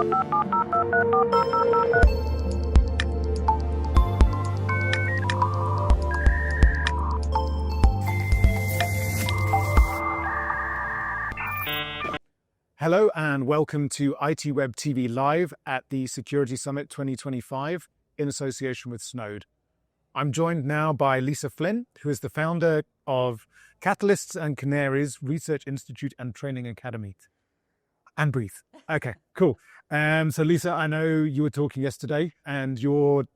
Hello and welcome to ITWeb TV Live at the Security Summit 2025 in association with Snowed. I'm joined now by Lisa Flynn, who is the founder of Catalysts and Canaries Research Institute and Training Academy. And breathe. Okay, cool. So Lisa, I know you were talking yesterday and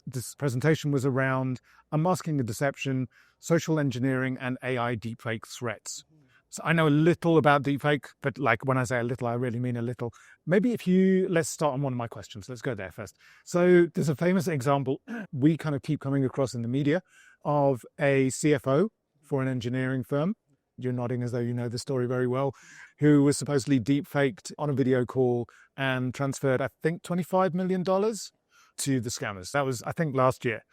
this presentation was around unmasking the deception, social engineering and AI deepfake threats. So I know a little about deepfake, but like when I say a little, I really mean a little. Maybe let's start on one of my questions. Let's go there first. So there's a famous example we kind of keep coming across in the media of a CFO for an engineering firm. You're nodding as though you know the story very well, who was supposedly deepfaked on a video call and transferred, I think, $25 million to the scammers. That was, I think, last year.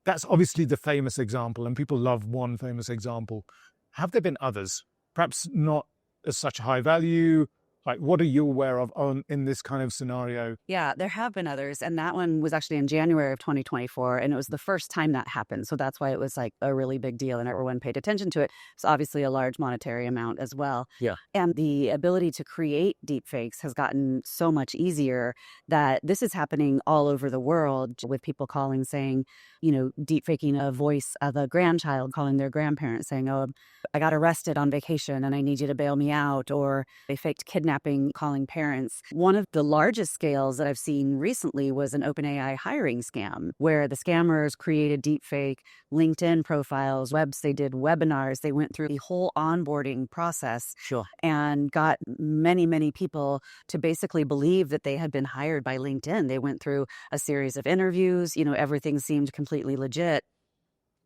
That's obviously the famous example, and people love one famous example. Have there been others, perhaps not as such high value? Like, what are you aware of in this kind of scenario? Yeah, there have been others. And that one was actually in January of 2024. And it was the first time that happened. So that's why it was like a really big deal and everyone paid attention to it. It's obviously a large monetary amount as well. Yeah. And the ability to create deepfakes has gotten so much easier that this is happening all over the world with people calling saying, deepfaking a voice of a grandchild, calling their grandparents saying, oh, I got arrested on vacation and I need you to bail me out. Or they faked kidnapping, calling parents. One of the largest scales that I've seen recently was an OpenAI hiring scam where the scammers created deepfake LinkedIn profiles, they did webinars. They went through the whole onboarding process and got many, many people to basically believe that they had been hired by LinkedIn. They went through a series of interviews. Everything seemed completely legit.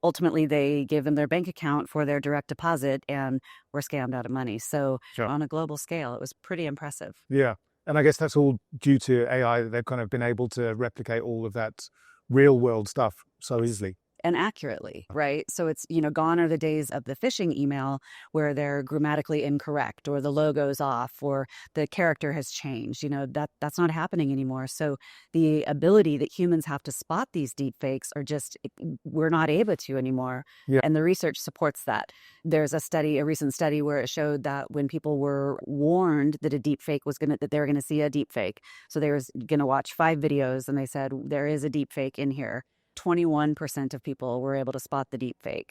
Ultimately, they gave them their bank account for their direct deposit and were scammed out of money. So on a global scale, it was pretty impressive. Yeah. And I guess that's all due to AI. They've kind of been able to replicate all of that real world stuff so easily. And accurately, right? So it's, gone are the days of the phishing email where they're grammatically incorrect or the logo's off or the character has changed. That's not happening anymore. So the ability that humans have to spot these deepfakes we're not able to anymore. Yeah. And the research supports that. There's a recent study where it showed that when people were warned that a deepfake that they were going to see a deepfake. So they were going to watch 5 videos and they said, there is a deepfake in here. 21% of people were able to spot the deepfake.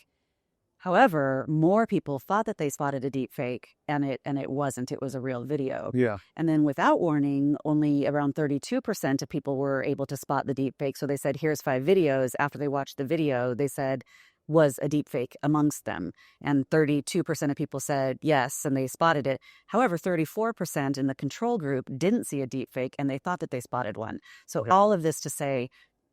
However, more people thought that they spotted a deepfake and it wasn't. It was a real video. Yeah. And then without warning, only around 32% of people were able to spot the deepfake. So they said, here's 5 videos. After they watched the video, they said, was a deepfake amongst them. And 32% of people said yes, and they spotted it. However, 34% in the control group didn't see a deepfake and they thought that they spotted one. So all of this to say,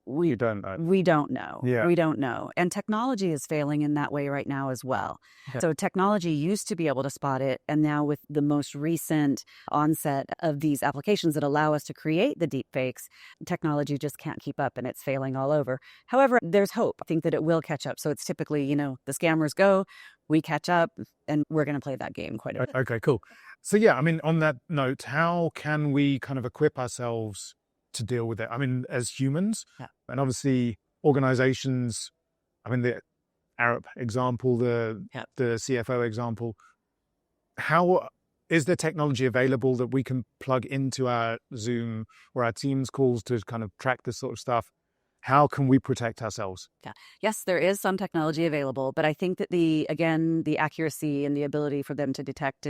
we don't know. Yeah. We don't know. And technology is failing in that way right now as well. Okay. So technology used to be able to spot it. And now with the most recent onset of these applications that allow us to create the deepfakes, technology just can't keep up and it's failing all over. However, there's hope. I think that it will catch up. So it's typically, the scammers go, we catch up, and we're going to play that game quite a bit. Okay, cool. So yeah, on that note, how can we kind of equip ourselves to deal with it? As humans, and obviously organizations, the Arab example, the CFO example, how is there technology available that we can plug into our Zoom or our Teams calls to kind of track this sort of stuff? How can we protect ourselves? Yeah. Yes, there is some technology available, but I think that the accuracy and the ability for them to detect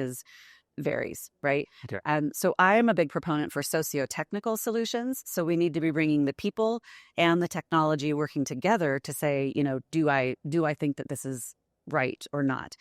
varies, right? Okay. So I am a big proponent for socio-technical solutions. So we need to be bringing the people and the technology working together to say, do I think that this is right or not?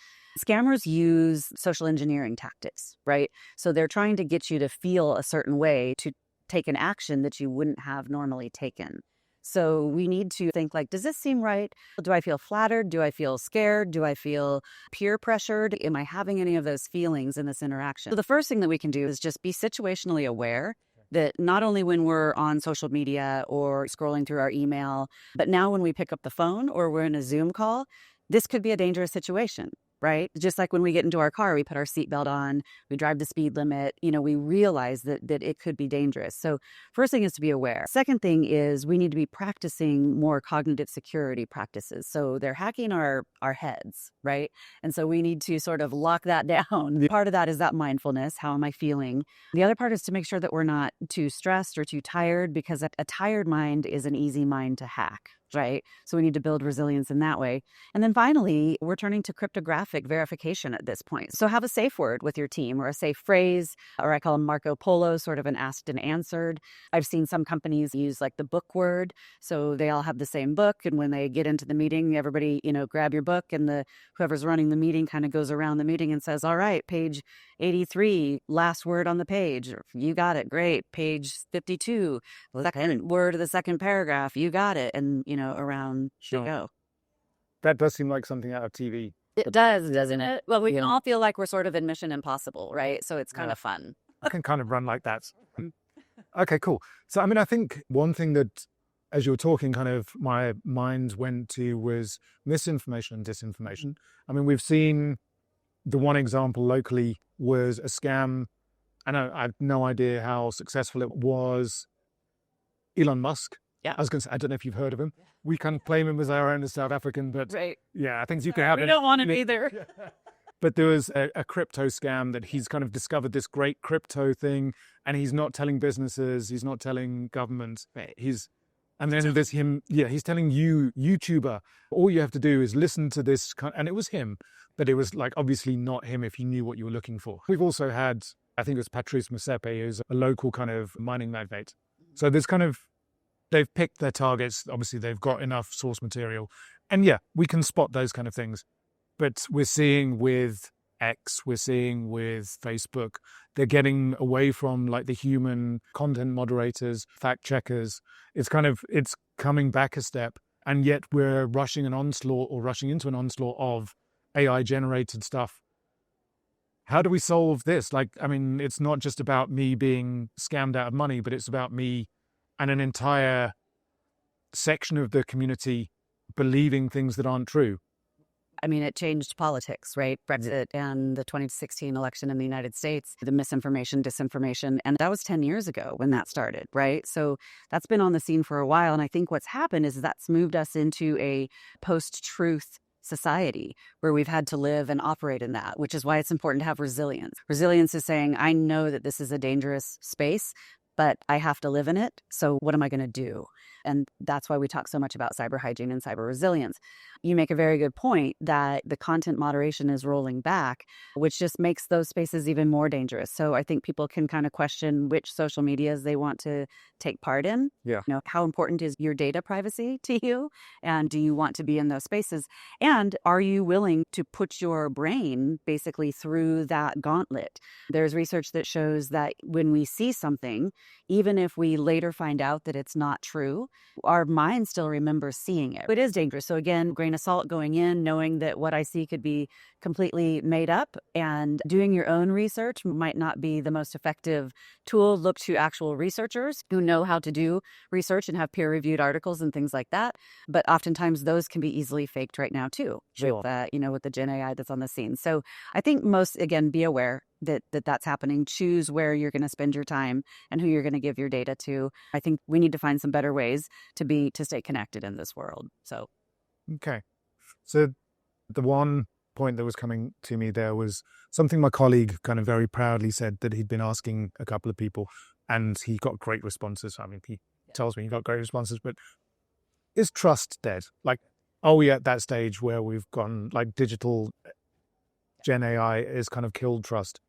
Scammers use social engineering tactics, right? So they're trying to get you to feel a certain way to take an action that you wouldn't have normally taken. So we need to think like, does this seem right? Do I feel flattered? Do I feel scared? Do I feel peer pressured? Am I having any of those feelings in this interaction? So the first thing that we can do is just be situationally aware that not only when we're on social media or scrolling through our email, but now when we pick up the phone or we're in a Zoom call, this could be a dangerous situation, right? Just like when we get into our car, we put our seatbelt on, we drive the speed limit, we realize that it could be dangerous. So first thing is to be aware. Second thing is we need to be practicing more cognitive security practices. So they're hacking our heads, right? And so we need to sort of lock that down. Part of that is that mindfulness. How am I feeling? The other part is to make sure that we're not too stressed or too tired, because a tired mind is an easy mind to hack, right? So we need to build resilience in that way. And then finally, we're turning to cryptographic verification at this point. So have a safe word with your team, or a safe phrase, or I call them Marco Polo, sort of an asked and answered. I've seen some companies use like the book word. So they all have the same book. And when they get into the meeting, everybody, grab your book, and whoever's running the meeting kind of goes around the meeting and says, all right, page 83, last word on the page. You got it. Great. Page 52, second word of the second paragraph. You got it. And, around you go. That does seem like something out of TV. It does, doesn't it? Well, we can all feel like we're sort of in Mission Impossible, right? So it's kind of fun. I can kind of run like that. Okay, cool. So, I think one thing that, as you were talking, kind of my mind went to was misinformation and disinformation. We've seen the one example locally was a scam. I have no idea how successful it was. Elon Musk. Yeah. I was going to say, I don't know if you've heard of him. We can claim him as our own as South African, but right. Yeah, I think you can have it. We don't want it either. But there was a crypto scam that he's kind of discovered this great crypto thing, and he's not telling businesses, he's not telling governments. Right. He's telling you, YouTuber, all you have to do is listen to this, and it was him, but it was like obviously not him if you knew what you were looking for. We've also had, I think it was Patrice Motsepe, who's a local kind of mining magnate. So there's they've picked their targets. Obviously, they've got enough source material. And yeah, we can spot those kind of things. But we're seeing with X, we're seeing with Facebook, they're getting away from like the human content moderators, fact checkers. It's coming back a step. And yet we're rushing into an onslaught of AI generated stuff. How do we solve this? It's not just about me being scammed out of money, but it's about me and an entire section of the community believing things that aren't true. It changed politics, right? Brexit and the 2016 election in the United States, the misinformation, disinformation. And that was 10 years ago when that started, right? So that's been on the scene for a while. And I think what's happened is that's moved us into a post-truth society where we've had to live and operate in that, which is why it's important to have resilience. Resilience is saying, I know that this is a dangerous space, but I have to live in it. So what am I going to do? And that's why we talk so much about cyber hygiene and cyber resilience. You make a very good point that the content moderation is rolling back, which just makes those spaces even more dangerous. So I think people can kind of question which social medias they want to take part in. Yeah. How important is your data privacy to you? And do you want to be in those spaces? And are you willing to put your brain basically through that gauntlet? There's research that shows that when we see something, even if we later find out that it's not true, our mind still remembers seeing it. It is dangerous. So again, grain of salt going in, knowing that what I see could be completely made up, and doing your own research might not be the most effective tool. Look to actual researchers who know how to do research and have peer-reviewed articles and things like that. But oftentimes those can be easily faked right now too. Sure. With the Gen AI that's on the scene. So I think again, be aware that's happening. Choose where you're going to spend your time and who you're going to give your data to. I think we need to find some better ways to stay connected in this world. So, okay. So the one point that was coming to me there was something my colleague kind of very proudly said that he'd been asking a couple of people, and he got great responses. He tells me he got great responses, but is trust dead? Are we at that stage where we've gone digital Gen AI is kind of killed trust?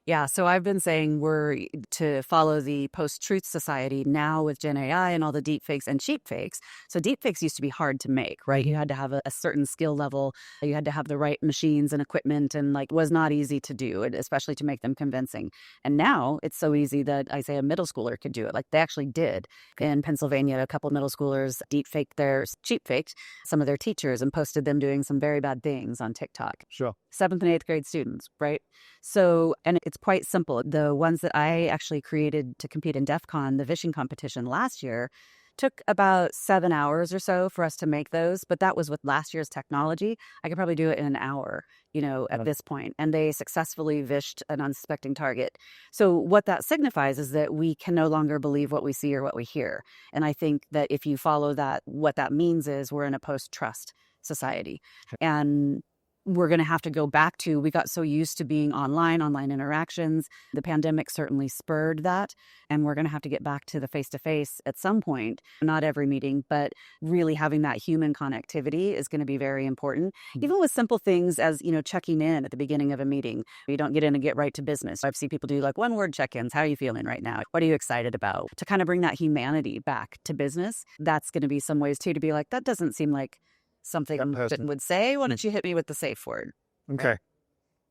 Yeah, so I've been saying we're to follow the post-truth society now with Gen AI and all the deepfakes and cheapfakes. So deepfakes used to be hard to make, right? You had to have a certain skill level. You had to have the right machines and equipment, and was not easy to do, especially to make them convincing. And now it's so easy that I say a middle schooler could do it. They actually did. In Pennsylvania, a couple of middle schoolers cheapfaked some of their teachers and posted them doing some very bad things on TikTok. Sure. 7th and 8th grade students, right? So, and it's quite simple. The ones that I actually created to compete in DEF CON, the vishing competition last year, Took about 7 hours or so for us to make those, but that was with last year's technology. I could probably do it in an hour, at this point. And they successfully vished an unsuspecting target. So what that signifies is that we can no longer believe what we see or what we hear. And I think that if you follow that, what that means is we're in a post-trust society. And we're going to have to go back to, we got so used to being online interactions. The pandemic certainly spurred that. And we're going to have to get back to the face-to-face at some point. Not every meeting, but really having that human connectivity is going to be very important. Even with simple things as, checking in at the beginning of a meeting. You don't get in and get right to business. I've seen people do like one-word check-ins. How are you feeling right now? What are you excited about? To kind of bring that humanity back to business. That's going to be some ways too, to be like, that doesn't seem like something Britain would say. Why don't you hit me with the safe word? Okay. Right?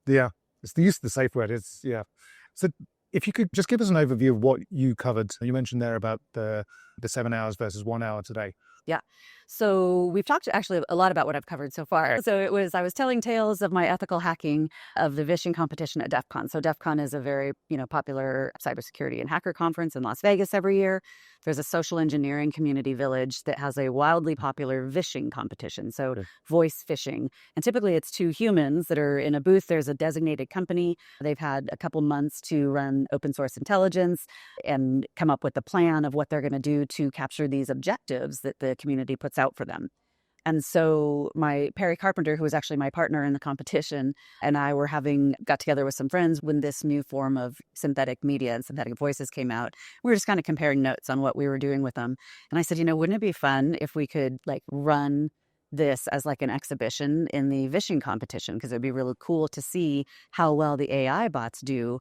Yeah. It's the use of the safe word. So if you could just give us an overview of what you covered. You mentioned there about the 7 hours versus 1 hour today. Yeah. So we've talked actually a lot about what I've covered so far. So I was telling tales of my ethical hacking of the vishing competition at DEF CON. So DEF CON is a very, popular cybersecurity and hacker conference in Las Vegas every year. There's a social engineering community village that has a wildly popular vishing competition. So voice phishing. And typically it's two humans that are in a booth. There's a designated company. They've had a couple months to run open source intelligence and come up with a plan of what they're going to do to capture these objectives that the community puts out for them. And so my Perry Carpenter, who was actually my partner in the competition, and I got together with some friends when this new form of synthetic media and synthetic voices came out. We were just kind of comparing notes on what we were doing with them. And I said, wouldn't it be fun if we could run this as an exhibition in the vishing competition? Because it'd be really cool to see how well the AI bots do,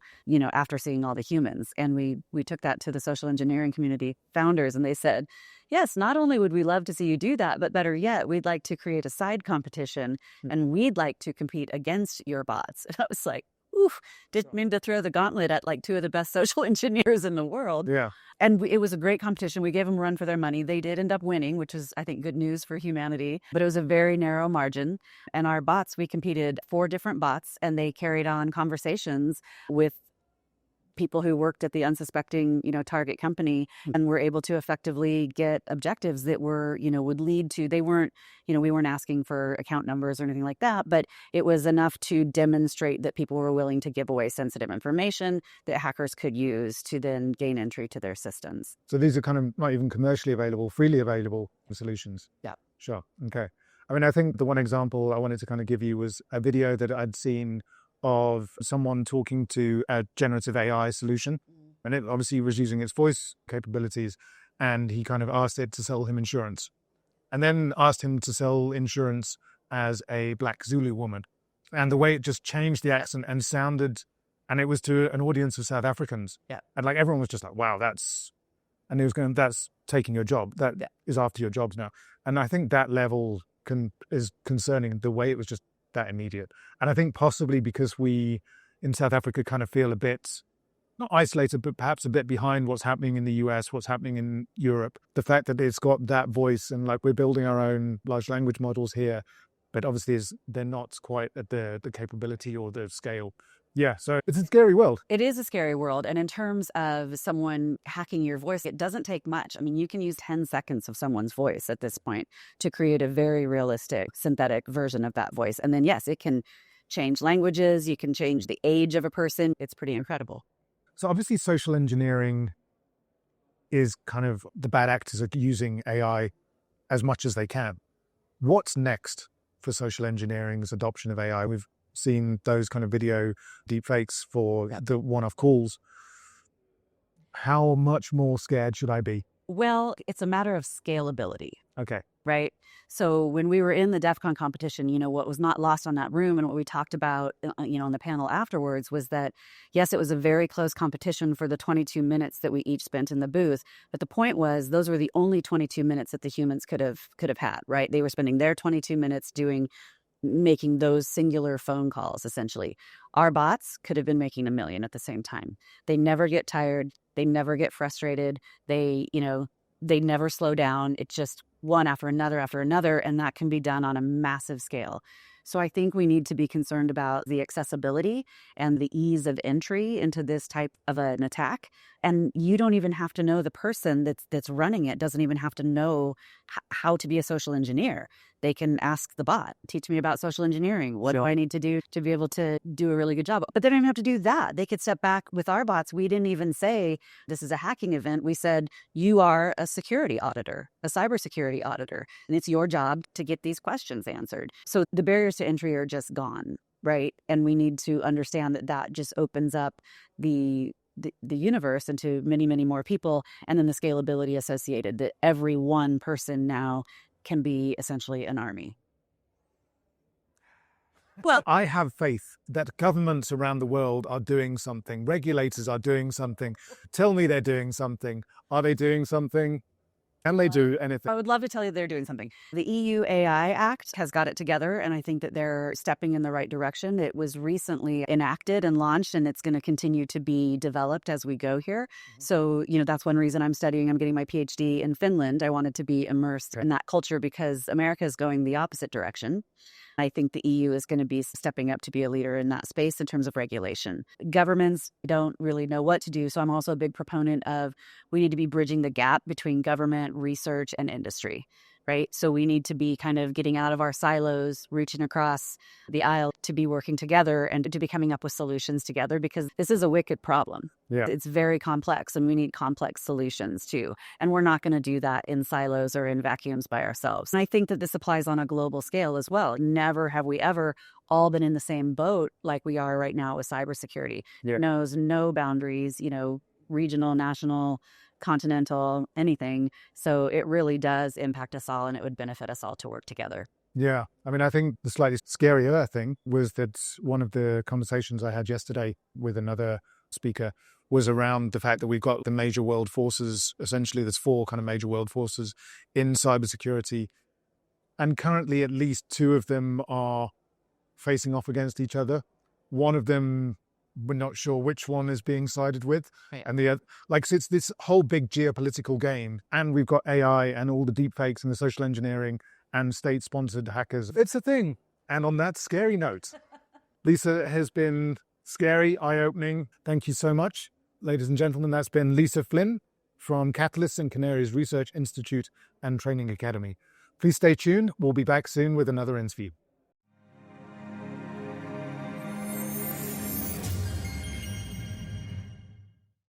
after seeing all the humans. And we took that to the social engineering community founders, and they said, yes, not only would we love to see you do that, but better yet, we'd like to create a side competition and we'd like to compete against your bots. And I was like, oof, didn't mean to throw the gauntlet at two of the best social engineers in the world. Yeah. And it was a great competition. We gave them a run for their money. They did end up winning, which is, I think, good news for humanity. But it was a very narrow margin. And our bots, we competed 4 different bots, and they carried on conversations with people who worked at the unsuspecting, target company, and were able to effectively get objectives that were, would lead to, they weren't, we weren't asking for account numbers or anything like that, but it was enough to demonstrate that people were willing to give away sensitive information that hackers could use to then gain entry to their systems. So these are kind of not even commercially available, freely available solutions. Yeah. Sure. Okay. I mean, I think the one example I wanted to kind of give you was a video that I'd seen of someone talking to a generative AI solution. And it obviously was using its voice capabilities, and he kind of asked it to sell him insurance, and then asked him to sell insurance as a Black Zulu woman. And the way it just changed the accent and sounded, and it was to an audience of South Africans. Yeah. And everyone was just like, wow, and he was going, that's taking your job. That is after your jobs now. And I think that level is concerning, the way it was just that immediate. And I think possibly because we in South Africa kind of feel a bit, not isolated, but perhaps a bit behind what's happening in the US, what's happening in Europe. The fact that it's got that voice, and we're building our own large language models here, but obviously they're not quite at the capability or the scale. Yeah, so it's a scary world. It is a scary world. And in terms of someone hacking your voice, it doesn't take much. I mean, you can use 10 seconds of someone's voice at this point to create a very realistic synthetic version of that voice. And then, yes, it can change languages. You can change the age of a person. It's pretty incredible. So obviously social engineering is kind of, the bad actors are using AI as much as they can. What's next for social engineering's adoption of AI? We've seen those kind of video deepfakes for the one-off calls. How much more scared should I be? Well, it's a matter of scalability. Okay. Right. So when we were in the DEF CON competition, what was not lost on that room and what we talked about, on the panel afterwards was that, yes, it was a very close competition for the 22 minutes that we each spent in the booth. But the point was, those were the only 22 minutes that the humans could have had. Right. They were spending their 22 minutes making those singular phone calls, essentially. Our bots could have been making 1 million at the same time. They never get tired. They never get frustrated. They never slow down. It's just one after another, and that can be done on a massive scale. So I think we need to be concerned about the accessibility and the ease of entry into this type of an attack. And you don't even have to know, the person that's running it doesn't even have to know how to be a social engineer. They can ask the bot, teach me about social engineering. What do I need to do to be able to do a really good job? But they don't even have to do that. They could step back with our bots. We didn't even say this is a hacking event. We said, you are a security auditor, a cybersecurity auditor, and it's your job to get these questions answered. So the barriers to entry are just gone, right? And we need to understand that just opens up the universe into many, many more people, and then the scalability associated, that every one person now can be essentially an army. Well, I have faith that governments around the world are doing something. Regulators are doing something. Tell me they're doing something. Are they doing something? Can they do anything? I would love to tell you they're doing something. The EU AI Act has got it together, and I think that they're stepping in the right direction. It was recently enacted and launched, and it's going to continue to be developed as we go here. So, that's one reason I'm studying. I'm getting my PhD in Finland. I wanted to be immersed in that culture because America is going the opposite direction. I think the EU is going to be stepping up to be a leader in that space in terms of regulation. Governments don't really know what to do. So I'm also a big proponent of, we need to be bridging the gap between government, research, and industry, right? So we need to be kind of getting out of our silos, reaching across the aisle to be working together and to be coming up with solutions together, because this is a wicked problem. Yeah. It's very complex, and we need complex solutions too. And we're not going to do that in silos or in vacuums by ourselves. And I think that this applies on a global scale as well. Never have we ever all been in the same boat like we are right now with cybersecurity. Yeah. It knows no boundaries, regional, national, continental, anything. So it really does impact us all, and it would benefit us all to work together. Yeah. I mean, I think the slightly scarier thing was that one of the conversations I had yesterday with another speaker was around the fact that we've got the major world forces. Essentially, there's 4 kind of major world forces in cybersecurity. And currently, at least 2 of them are facing off against each other. One of them, we're not sure which one is being sided with. Right. And the other, so it's this whole big geopolitical game. And we've got AI and all the deepfakes and the social engineering and state-sponsored hackers. It's a thing. And on that scary note, Lisa, has been scary, eye-opening. Thank you so much. Ladies and gentlemen, that's been Lisa Flynn from Catalyst and Canaries Research Institute and Training Academy. Please stay tuned. We'll be back soon with another interview.